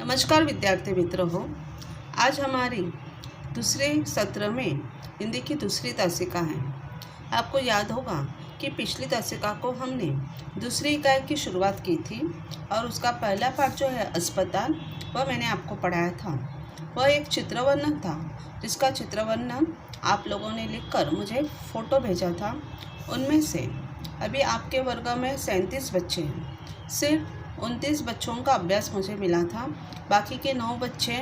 नमस्कार विद्यार्थी मित्रों हो। आज हमारी दूसरे सत्र में हिंदी की दूसरी तासिका है। आपको याद होगा कि पिछली तासिका को हमने दूसरी इकाई की शुरुआत की थी और उसका पहला पाठ जो है अस्पताल, वह मैंने आपको पढ़ाया था। वह एक चित्रवर्णन था जिसका चित्रवर्णन आप लोगों ने लिखकर मुझे फ़ोटो भेजा था। उनमें से अभी आपके वर्ग में 37 बच्चे हैं। सिर्फ 29 बच्चों का अभ्यास मुझे मिला था। बाकी के 9 बच्चे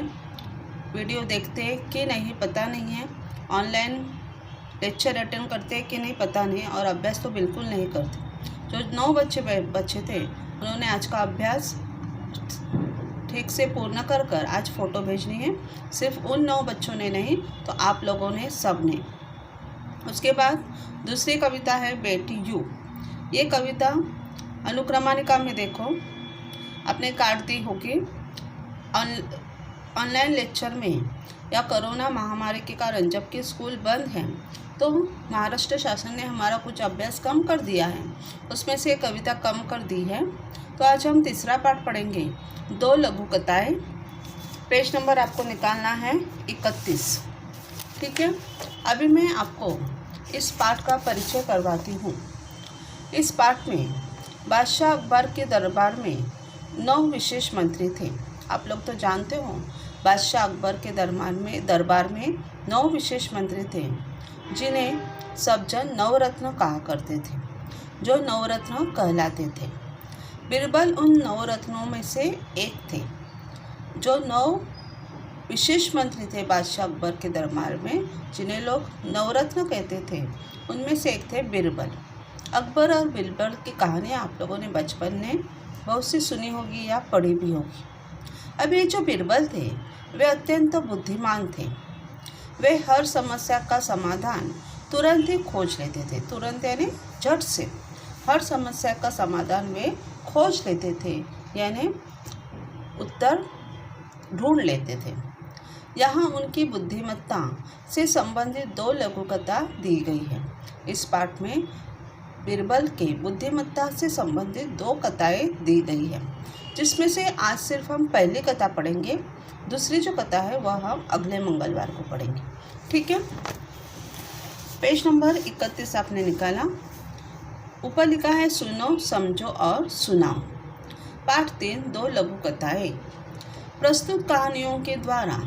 वीडियो देखते कि नहीं पता नहीं है, ऑनलाइन लेक्चर अटेंड करते कि नहीं पता नहीं, और अभ्यास तो बिल्कुल नहीं करते। जो 9 बच्चे थे उन्होंने आज का अभ्यास ठीक से पूर्ण कर आज फ़ोटो भेजनी है। सिर्फ उन 9 बच्चों ने नहीं तो आप लोगों ने सब ने। उसके बाद दूसरी कविता है बेटी यू। ये कविता अनुक्रमणिका में देखो आपने काट दी होगी। ऑनलाइन लेक्चर में या कोरोना महामारी के कारण जबकि स्कूल बंद हैं तो महाराष्ट्र शासन ने हमारा कुछ अभ्यास कम कर दिया है, उसमें से कविता कम कर दी है। तो आज हम तीसरा पाठ पढ़ेंगे, 2 लघु कथाएँ। पेज नंबर आपको निकालना है 31। ठीक है, अभी मैं आपको इस पाठ का परिचय करवाती हूँ। इस पाठ में बादशाह अकबर के दरबार में 9 विशेष मंत्री थे। आप लोग तो जानते हो बादशाह अकबर के दरबार में 9 विशेष मंत्री थे जिन्हें सब जन नवरत्न कहा करते थे, जो नवरत्न कहलाते थे। बीरबल उन नवरत्नों में से एक थे। जो 9 विशेष मंत्री थे बादशाह अकबर के दरबार में जिन्हें लोग नवरत्न कहते थे, उनमें से एक थे बीरबल। अकबर और बीरबल की कहानी आप लोगों ने बचपन में बहुत सी सुनी होगी या पढ़ी भी होगी। अब ये जो बीरबल थे वे अत्यंत बुद्धिमान थे। वे हर समस्या का समाधान तुरंत ही खोज लेते थे। तुरंत यानी झट से हर समस्या का समाधान वे खोज लेते थे, यानी उत्तर ढूंढ लेते थे। यहाँ उनकी बुद्धिमत्ता से संबंधित 2 लघु कथा दी गई है। इस पाठ में बीरबल के बुद्धिमत्ता से संबंधित 2 कथाएं दी गई है, जिसमें से आज सिर्फ हम पहली कथा पढ़ेंगे। दूसरी जो कथा है वह हम अगले मंगलवार को पढ़ेंगे। ठीक है, पेज नंबर 31 आपने निकाला। ऊपर लिखा है सुनो, समझो और सुनाओ। पाठ 3, 2 लघु कथाएं। प्रस्तुत कहानियों के द्वारा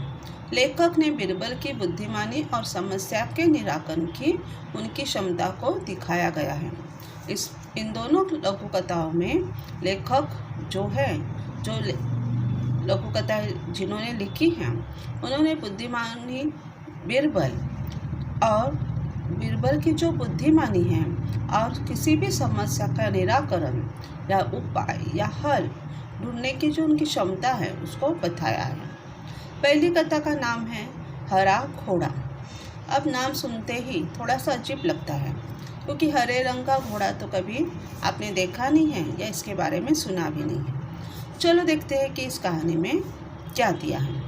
लेखक ने बीरबल की बुद्धिमानी और समस्या के निराकरण की उनकी क्षमता को दिखाया गया है। इन दोनों लघु कथाओं में लेखक जो लघु कथाएं जिन्होंने लिखी हैं उन्होंने बुद्धिमानी बीरबल और बीरबल की जो बुद्धिमानी है और किसी भी समस्या का निराकरण या उपाय या हल ढूंढने की जो उनकी क्षमता है उसको बताया है। पहली कथा का नाम है हरा घोड़ा। अब नाम सुनते ही थोड़ा सा अजीब लगता है क्योंकि हरे रंग का घोड़ा तो कभी आपने देखा नहीं है या इसके बारे में सुना भी नहीं है। चलो देखते हैं कि इस कहानी में क्या दिया है।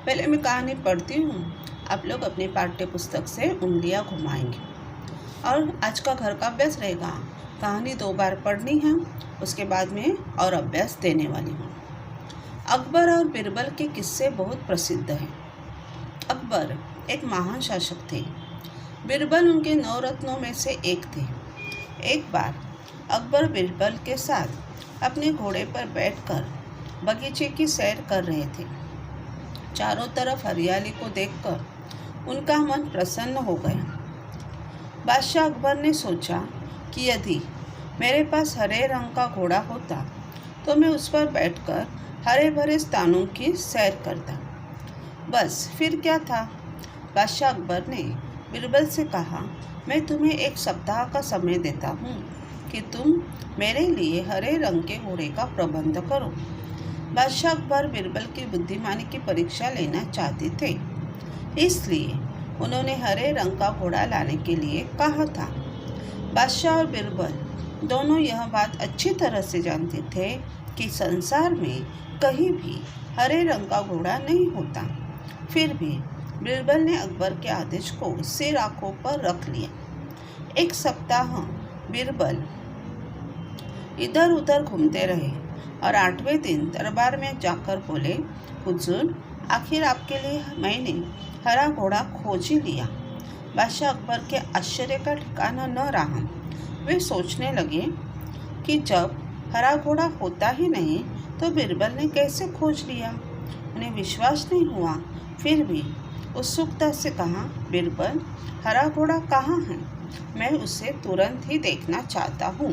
पहले मैं कहानी पढ़ती हूँ, आप लोग अपनी पाठ्य पुस्तक से उंगलियाँ घुमाएंगे और आज का घर का अभ्यास रहेगा। कहानी 2 बार पढ़नी है, उसके बाद में और अभ्यास देने वाली हूँ। अकबर और बीरबल के किस्से बहुत प्रसिद्ध हैं। अकबर एक महान शासक थे। बीरबल उनके 9 रत्नों में से एक थे। एक बार अकबर बीरबल के साथ अपने घोड़े पर बैठकर बगीचे की सैर कर रहे थे। चारों तरफ हरियाली को देखकर उनका मन प्रसन्न हो गया। बादशाह अकबर ने सोचा कि यदि मेरे पास हरे रंग का घोड़ा होता तो मैं उस पर बैठकर हरे भरे स्थानों की सैर करता। बस फिर क्या था। बादशाह अकबर ने बीरबल से कहा, मैं तुम्हें 1 सप्ताह का समय देता हूँ कि तुम मेरे लिए हरे रंग के घोड़े का प्रबंध करो। बादशाह अकबर बीरबल की बुद्धिमानी की परीक्षा लेना चाहते थे, इसलिए उन्होंने हरे रंग का घोड़ा लाने के लिए कहा था। बादशाह और बीरबल दोनों यह बात अच्छी तरह से जानते थे कि संसार में कहीं भी हरे रंग का घोड़ा नहीं होता। फिर भी बीरबल ने अकबर के आदेश को सिर आंखों पर रख लिया। 1 सप्ताह बीरबल इधर उधर घूमते रहे और 8वें दिन दरबार में जाकर बोले, हुजूर, आखिर आपके लिए मैंने हरा घोड़ा खोज ही लिया। बादशाह अकबर के आश्चर्य का ठिकाना न रहा। वे सोचने लगे कि जब हरा घोड़ा होता ही नहीं तो बीरबल ने कैसे खोज लिया। उन्हें विश्वास नहीं हुआ, फिर भी उत्सुकता से कहा, बीरबल, हरा घोड़ा कहाँ है? मैं उसे तुरंत ही देखना चाहता हूँ।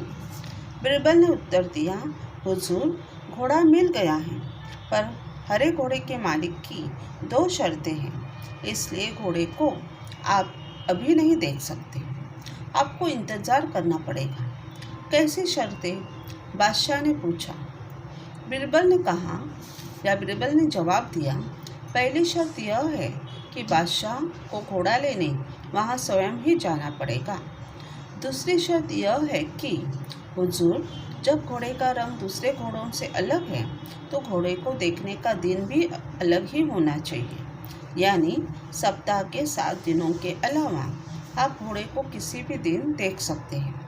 बीरबल ने उत्तर दिया, हुजूर, घोड़ा मिल गया है, पर हरे घोड़े के मालिक की 2 शर्तें हैं, इसलिए घोड़े को आप अभी नहीं देख सकते। आपको इंतज़ार करना पड़ेगा। कैसी शर्तें? बादशाह ने पूछा। बीरबल ने जवाब दिया, पहली शर्त यह है कि बादशाह को घोड़ा लेने वहाँ स्वयं ही जाना पड़ेगा। दूसरी शर्त यह है कि हुजूर, जब घोड़े का रंग दूसरे घोड़ों से अलग है तो घोड़े को देखने का दिन भी अलग ही होना चाहिए, यानी सप्ताह के 7 दिनों के अलावा आप घोड़े को किसी भी दिन देख सकते हैं।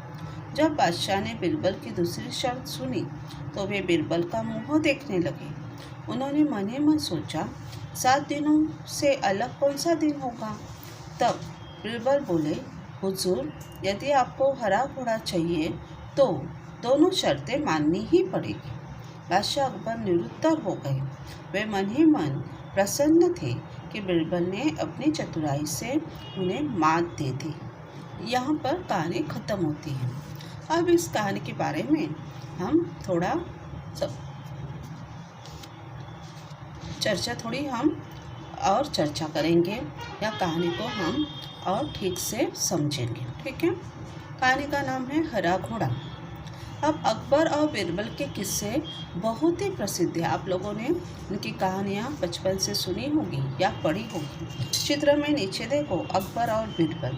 जब बादशाह ने बीरबल की दूसरी शर्त सुनी तो वे बीरबल का मुँह देखने लगे। उन्होंने मन ही मन सोचा, 7 दिनों से अलग कौन सा दिन होगा? तब बीरबल बोले, हुजूर, यदि आपको हरा घोड़ा चाहिए तो दोनों शर्तें माननी ही पड़ेगी। बादशाह अकबर निरुत्तर हो गए। वे मन ही मन प्रसन्न थे कि बीरबल ने अपनी चतुराई से उन्हें मात दे दी। यहाँ पर कहानी खत्म होती है। अब इस कहानी के बारे में हम चर्चा करेंगे या कहानी को हम और ठीक से समझेंगे। ठीक है। कहानी का नाम है हरा घोड़ा। अब अकबर और बीरबल के किस्से बहुत ही प्रसिद्ध है। आप लोगों ने इनकी कहानियाँ बचपन से सुनी होगी या पढ़ी होगी। चित्र में नीचे देखो, अकबर और बीरबल।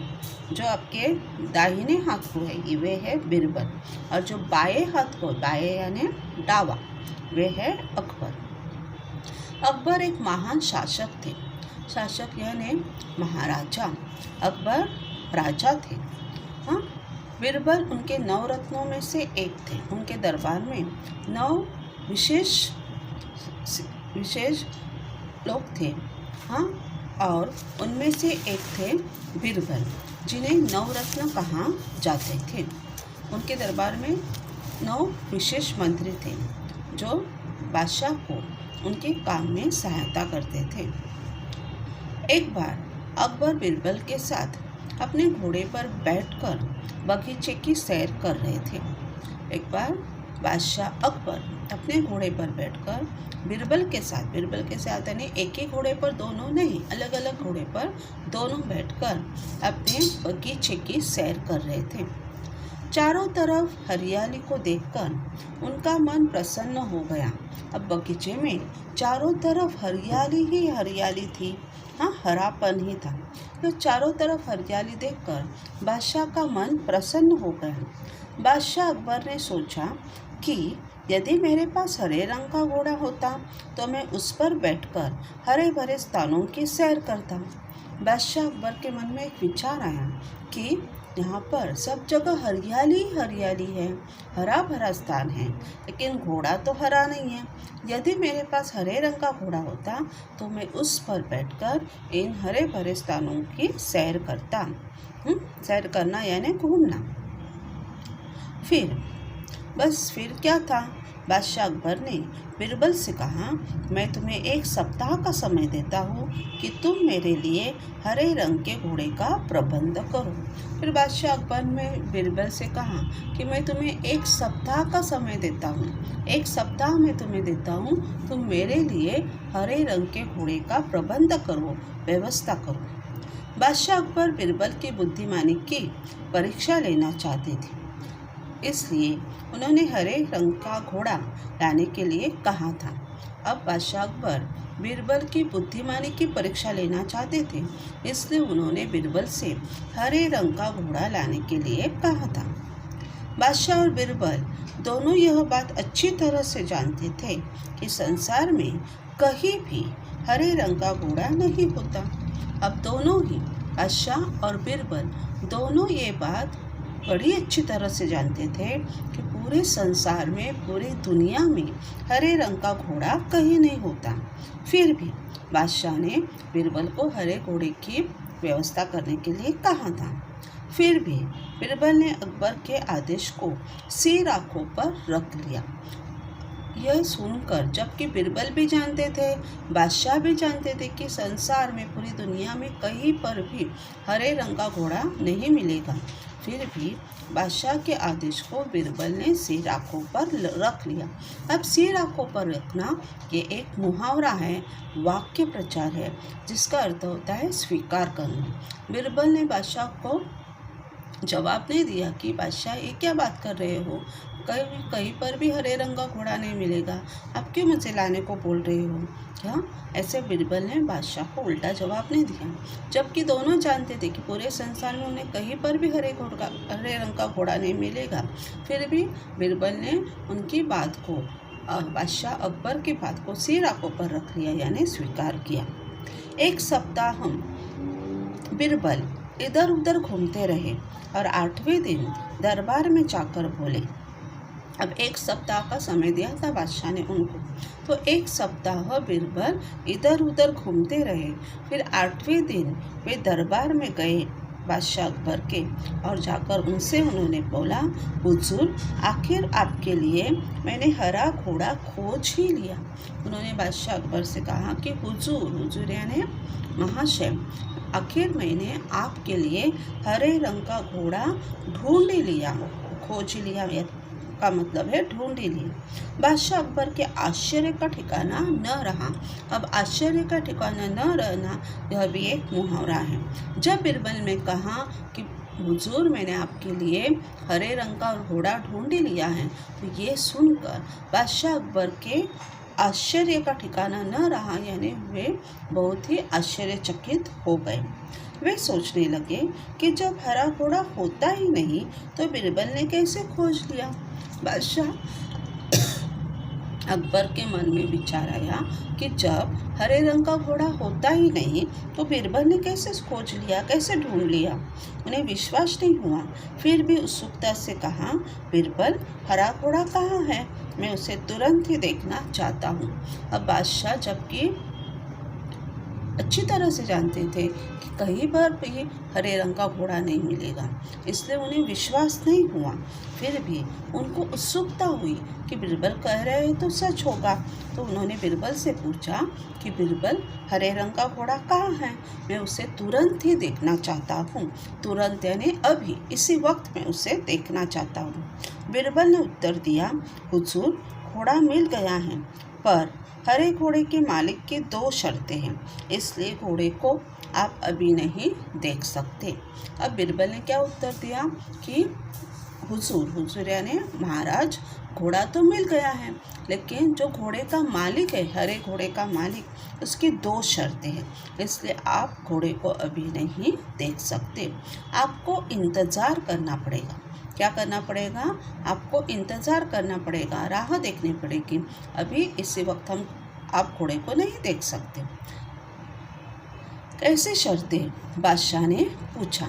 जो आपके दाहिने हाथ को है वे है बीरबल, और जो बाएं हाथ को, बाएं यानी डावा, वे है अकबर। अकबर एक महान शासक थे। शासक यानी महाराजा। अकबर राजा थे। हाँ, बीरबल उनके 9 रत्नों में से एक थे। उनके दरबार में 9 विशेष लोग थे। हाँ, और उनमें से एक थे बीरबल, जिन्हें 9 रत्न कहा जाते थे। उनके दरबार में 9 विशेष मंत्री थे जो बादशाह को उनके काम में सहायता करते थे। एक बार अकबर बीरबल के साथ अपने घोड़े पर बैठकर बगीचे की सैर कर रहे थे। एक बार बादशाह अकबर अपने घोड़े पर बैठकर बीरबल के साथ यानी एक ही घोड़े पर दोनों नहीं, अलग अलग घोड़े पर दोनों बैठकर अपने बगीचे की सैर कर रहे थे। चारों तरफ हरियाली को देखकर उनका मन प्रसन्न हो गया। अब बगीचे में चारों तरफ हरियाली ही हरियाली थी। हाँ, हरापन ही था। तो चारों तरफ हरियाली देखकर बादशाह का मन प्रसन्न हो गया। बादशाह अकबर ने सोचा कि यदि मेरे पास हरे रंग का घोड़ा होता तो मैं उस पर बैठकर हरे भरे स्थानों की सैर करता। बादशाह अकबर के मन में एक विचार आया कि यहाँ पर सब जगह हरियाली हरियाली है, हरा भरा स्थान है, लेकिन घोड़ा तो हरा नहीं है। यदि मेरे पास हरे रंग का घोड़ा होता तो मैं उस पर बैठकर इन हरे भरे स्थानों की सैर करता। सैर करना यानी घूमना। फिर क्या था? बादशाह अकबर ने बीरबल से कहा, मैं तुम्हें 1 सप्ताह का समय देता हूँ कि तुम मेरे लिए हरे रंग के घोड़े का प्रबंध करो। फिर बादशाह अकबर ने बीरबल से कहा कि मैं तुम्हें 1 सप्ताह का समय देता हूँ। 1 सप्ताह में तुम्हें देता हूँ, तुम मेरे लिए हरे रंग के घोड़े का प्रबंध करो, व्यवस्था करो। बादशाह अकबर बीरबल की बुद्धिमानी की परीक्षा लेना चाहते थे, इसलिए उन्होंने हरे रंग का घोड़ा लाने के लिए कहा था। अब बादशाह अकबर बीरबल की बुद्धिमानी की परीक्षा लेना चाहते थे, इसलिए उन्होंने बीरबल से हरे रंग का घोड़ा लाने के लिए कहा था। बादशाह और बीरबल दोनों यह बात अच्छी तरह से जानते थे कि संसार में कहीं भी हरे रंग का घोड़ा नहीं होता। अब दोनों ही, बादशाह और बीरबल, दोनों ये बात बड़ी अच्छी तरह से जानते थे कि पूरे संसार में, पूरी दुनिया में हरे रंग का घोड़ा कहीं नहीं होता। फिर भी बादशाह ने बीरबल को हरे घोड़े की व्यवस्था करने के लिए कहा था। फिर भी बीरबल ने अकबर के आदेश को सिर आंखों पर रख लिया। यह सुनकर, जबकि बीरबल भी जानते थे, बादशाह भी जानते थे कि संसार में, पूरी दुनिया में कहीं पर भी हरे रंग का घोड़ा नहीं मिलेगा, फिर भी बादशाह के आदेश को बीरबल ने सिर आंखों पर रख लिया। अब सिर आंखों पर रखना ये एक मुहावरा है, वाक्य प्रचार है, जिसका अर्थ होता है स्वीकार करना। बीरबल ने बादशाह को जवाब नहीं दिया कि बादशाह ये क्या बात कर रहे हो, कहीं पर भी हरे रंग का घोड़ा नहीं मिलेगा, आप क्यों मुझे लाने को बोल रहे हो क्या? ऐसे बीरबल ने बादशाह को उल्टा जवाब नहीं दिया, जबकि दोनों जानते थे कि पूरे संसार में उन्हें कहीं पर भी हरे रंग का घोड़ा नहीं मिलेगा। फिर भी बीरबल ने उनकी बात को, बादशाह अकबर की बात को सिर आंखों पर रख लिया, यानी स्वीकार किया। एक सप्ताह हम बीरबल इधर उधर घूमते रहे और 8वें दिन दरबार में जाकर बोले। अब एक सप्ताह का समय दिया था बादशाह ने उनको, तो एक सप्ताह बीरबल इधर उधर घूमते रहे। फिर 8वें दिन वे दरबार में गए बादशाह अकबर के, और जाकर उनसे उन्होंने बोला, हुजूर, आखिर आपके लिए मैंने हरा घोड़ा खोज ही लिया। उन्होंने बादशाह अकबर से कहा कि हुजूर यानी महाशय, आखिर मैंने आपके लिए हरे रंग का घोड़ा ढूंढ लिया, खोज लिया का मतलब है ढूंढ लिया। बादशाह अकबर के आश्चर्य का ठिकाना न रहा। अब आश्चर्य का ठिकाना न रहना यह भी एक मुहावरा है। जब बीरबल ने कहा कि हुजूर, मैंने आपके लिए हरे रंग का घोड़ा ढूंढ लिया है, तो ये सुनकर बादशाह अकबर के आश्चर्य का ठिकाना न रहा, यानी वे बहुत ही आश्चर्यचकित हो गए। वे सोचने लगे कि जब हरा घोड़ा होता ही नहीं तो बीरबल ने कैसे खोज लिया। बादशाह अकबर के मन में विचार आया कि जब हरे रंग का घोड़ा होता ही नहीं तो बीरबल ने कैसे खोज लिया, कैसे ढूंढ लिया। उन्हें विश्वास नहीं हुआ। फिर भी उत्सुकता से कहा, बीरबल, हरा घोड़ा कहाँ है? मैं उसे तुरंत ही देखना चाहता हूँ। अब बादशाह जबकि अच्छी तरह से जानते थे कि कहीं पर भी हरे रंग का घोड़ा नहीं मिलेगा, इसलिए उन्हें विश्वास नहीं हुआ। फिर भी उनको उत्सुकता हुई कि बीरबल कह रहे हैं तो सच होगा, तो उन्होंने बीरबल से पूछा कि बीरबल, हरे रंग का घोड़ा कहाँ है? मैं उसे तुरंत ही देखना चाहता हूँ। तुरंत यानी अभी, इसी वक्त मैं उसे देखना चाहता हूँ। बीरबल ने उत्तर दिया, हुजूर, घोड़ा मिल गया है, पर हरे घोड़े के मालिक की 2 शर्तें हैं, इसलिए घोड़े को आप अभी नहीं देख सकते। अब बीरबल ने क्या उत्तर दिया कि हुजूर यानी महाराज, घोड़ा तो मिल गया है, लेकिन जो घोड़े का मालिक है, हरे घोड़े का मालिक, उसकी 2 शर्तें हैं, इसलिए आप घोड़े को अभी नहीं देख सकते। आपको इंतज़ार करना पड़ेगा। क्या करना पड़ेगा? आपको इंतज़ार करना पड़ेगा, राह देखनी पड़ेगी। अभी इसी वक्त आप घोड़े को नहीं देख सकते। कैसे शर्तें? बादशाह ने पूछा।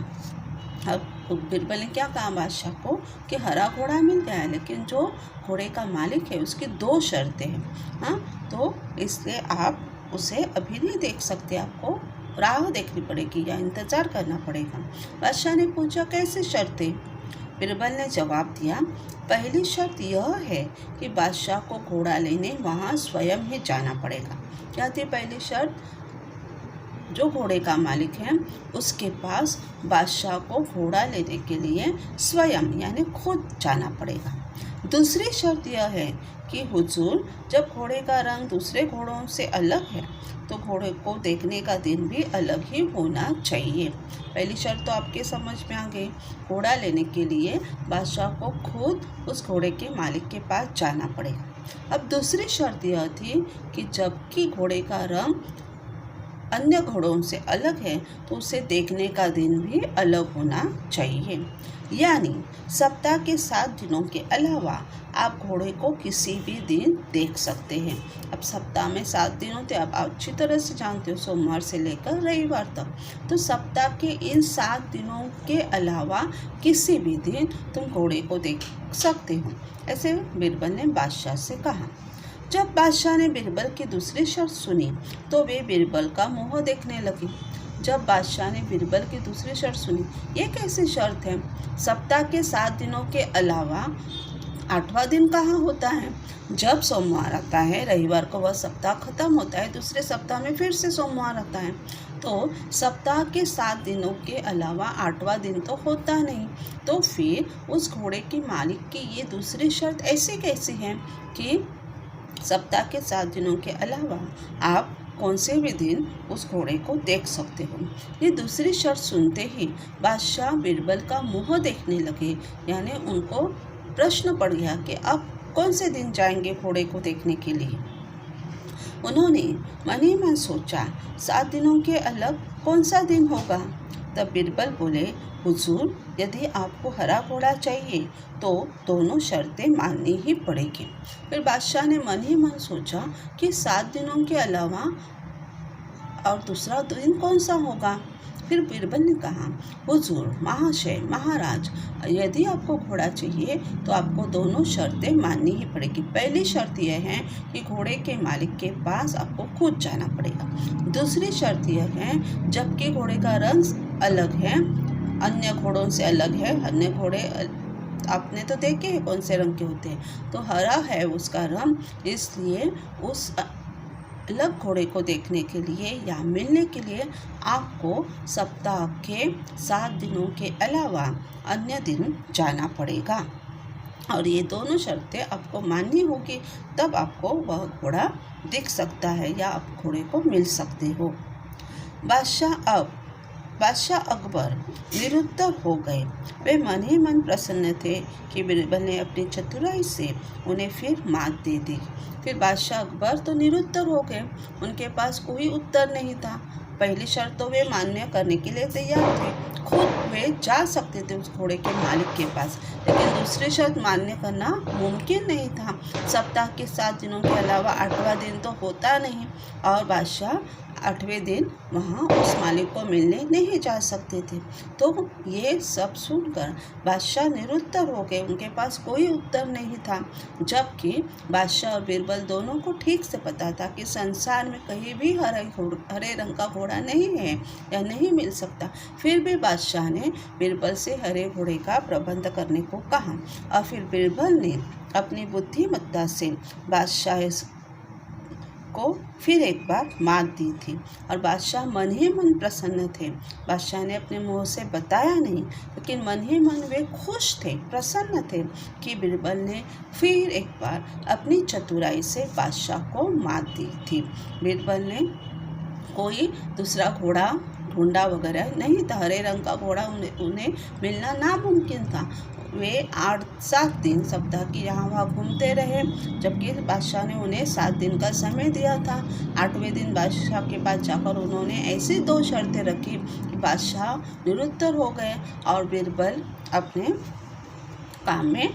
अब बीरबल ने क्या कहा बादशाह को कि हरा घोड़ा मिल गया है, लेकिन जो घोड़े का मालिक है उसकी 2 शर्तें हैं। हाँ, तो इसलिए आप उसे अभी नहीं देख सकते, आपको राह देखनी पड़ेगी या इंतज़ार करना पड़ेगा। बादशाह ने पूछा, कैसे शर्तें? बीरबल ने जवाब दिया, पहली शर्त यह है कि बादशाह को घोड़ा लेने वहाँ स्वयं ही जाना पड़ेगा। क्या थी पहली शर्त? जो घोड़े का मालिक है उसके पास बादशाह को घोड़ा लेने के लिए स्वयं यानी खुद जाना पड़ेगा। दूसरी शर्त यह है कि हुजूर, जब घोड़े का रंग दूसरे घोड़ों से अलग है तो घोड़े को देखने का दिन भी अलग ही होना चाहिए। पहली शर्त तो आपके समझ में आ गई। घोड़ा लेने के लिए बादशाह को खुद उस घोड़े के मालिक के पास जाना पड़ेगा। अब दूसरी शर्त यह थी कि जबकि घोड़े का रंग अन्य घोड़ों से अलग है तो उसे देखने का दिन भी अलग होना चाहिए। यानी सप्ताह के 7 दिनों के अलावा आप घोड़े को किसी भी दिन देख सकते हैं। अब सप्ताह में 7 दिन होते हैं, आप अच्छी तरह से जानते हो, सोमवार से लेकर रविवार तक। तो सप्ताह के इन 7 दिनों के अलावा किसी भी दिन तुम घोड़े को देख सकते हो, ऐसे बीरबल ने बादशाह से कहा। जब बादशाह ने बीरबल की दूसरी शर्त सुनी तो वे बीरबल का मुँह देखने लगे। जब बादशाह ने बीरबल की दूसरी शर्त सुनी, ये कैसी शर्त है? सप्ताह के 7 दिनों के अलावा 8वां दिन कहाँ होता है? जब सोमवार आता है, रविवार को वह सप्ताह खत्म होता है, दूसरे सप्ताह में फिर से सोमवार आता है। तो सप्ताह के 7 दिनों के अलावा 8वां दिन तो होता नहीं। तो फिर उस घोड़े के मालिक की ये दूसरी शर्त ऐसी कैसी है कि सप्ताह के 7 दिनों के अलावा आप कौन से भी दिन उस घोड़े को देख सकते हो? ये दूसरी शर्त सुनते ही बादशाह बीरबल का मुँह देखने लगे। यानी उनको प्रश्न पड़ गया कि अब कौन से दिन जाएंगे घोड़े को देखने के लिए। उन्होंने मन ही मन सोचा, 7 दिनों के अलग कौन सा दिन होगा? तब बीरबल बोले, हुजूर, यदि आपको हरा घोड़ा चाहिए तो दोनों शर्तें माननी ही पड़ेगी। फिर बादशाह ने मन ही मन सोचा कि 7 दिनों के अलावा और दूसरा दिन कौन सा होगा? फिर बीरबल ने कहा, हुजूर, महाशय, महाराज, यदि आपको घोड़ा चाहिए तो आपको दोनों शर्तें माननी ही पड़ेगी। पहली शर्त यह है कि घोड़े के मालिक के पास आपको खुद जाना पड़ेगा। दूसरी शर्त यह है, जबकि घोड़े का रंग अलग है, अन्य घोड़ों से अलग है, अन्य घोड़े आपने तो देखे हैं कौन से रंग के होते हैं, तो हरा है उसका रंग, इसलिए उस अलग घोड़े को देखने के लिए या मिलने के लिए आपको सप्ताह के 7 दिनों के अलावा अन्य दिन जाना पड़ेगा और ये दोनों शर्तें आपको माननी होगी, तब आपको वह घोड़ा दिख सकता है या आप घोड़े को मिल सकते हो। बादशाह अकबर निरुत्तर हो गए। वे मन ही मन प्रसन्न थे कि बीरबल ने अपनी चतुराई से उन्हें फिर मात दे दी। फिर बादशाह अकबर तो निरुत्तर हो गए, उनके पास कोई उत्तर नहीं था। पहली शर्त तो वे मान्य करने के लिए तैयार थे, खुद वे जा सकते थे उस घोड़े के मालिक के पास, लेकिन दूसरी शर्त मान्य करना मुमकिन नहीं था। सप्ताह के 7 दिनों के अलावा 8वां दिन तो होता नहीं और बादशाह 8वें दिन वहाँ उस मालिक को मिलने नहीं जा सकते थे। तो ये सब सुनकर बादशाह निरुत्तर हो गए, उनके पास कोई उत्तर नहीं था। जबकि बादशाह और बीरबल दोनों को ठीक से पता था कि संसार में कहीं भी हरे रंग का घोड़ा नहीं है या नहीं मिल सकता। फिर भी बादशाह ने बीरबल से हरे घोड़े का प्रबंध करने को कहा और फिर बीरबल ने अपनी बुद्धिमत्ता से बादशाह को फिर एक बार मात दी थी और बादशाह मन ही मन प्रसन्न थे। बादशाह ने अपने मुंह से बताया नहीं, लेकिन मन ही मन वे खुश थे, प्रसन्न थे कि बीरबल ने फिर एक बार अपनी चतुराई से बादशाह को मात दी थी। बीरबल ने कोई दूसरा घोड़ा ढूंढा वगैरह नहीं था, हरे रंग का घोड़ा उन्हें मिलना नामुमकिन था। वे 8-7 दिन सप्ताह की यहाँ वहाँ घूमते रहे, जबकि बादशाह ने उन्हें 7 दिन का समय दिया था। 8वें दिन बादशाह के पास जाकर उन्होंने ऐसी 2 शर्तें रखी कि बादशाह निरुत्तर हो गए और बीरबल अपने काम में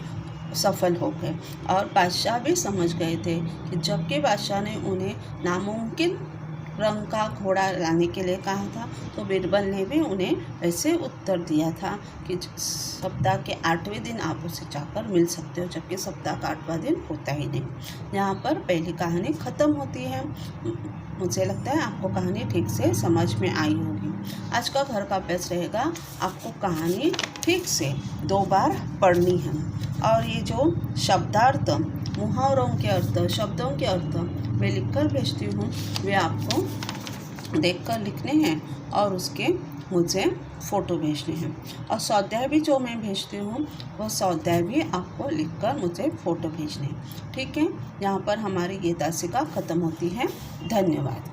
सफल हो गए और बादशाह भी समझ गए थे कि जबकि बादशाह ने उन्हें नामुमकिन रंग का घोड़ा लाने के लिए कहा था, तो बीरबल ने भी उन्हें ऐसे उत्तर दिया था कि सप्ताह के 8वें दिन आप उसे जाकर मिल सकते हो, जबकि सप्ताह का 8वां दिन होता ही नहीं। यहाँ पर पहली कहानी ख़त्म होती है। मुझे लगता है आपको कहानी ठीक से समझ में आई होगी। आज का घर का अभ्यास रहेगा, आपको कहानी ठीक से 2 बार पढ़नी है और ये जो शब्दार्थ, मुहावरों के अर्थ, शब्दों के अर्थ मैं लिखकर भेजती हूँ, वे आपको देखकर लिखने हैं और उसके मुझे फ़ोटो भेजने हैं। और स्वाध्याय भी जो मैं भेजती हूँ वह स्वाध्याय भी आपको लिखकर मुझे फ़ोटो भेजने हैं। ठीक है, यहाँ पर हमारी ये दासिका ख़त्म होती है। धन्यवाद।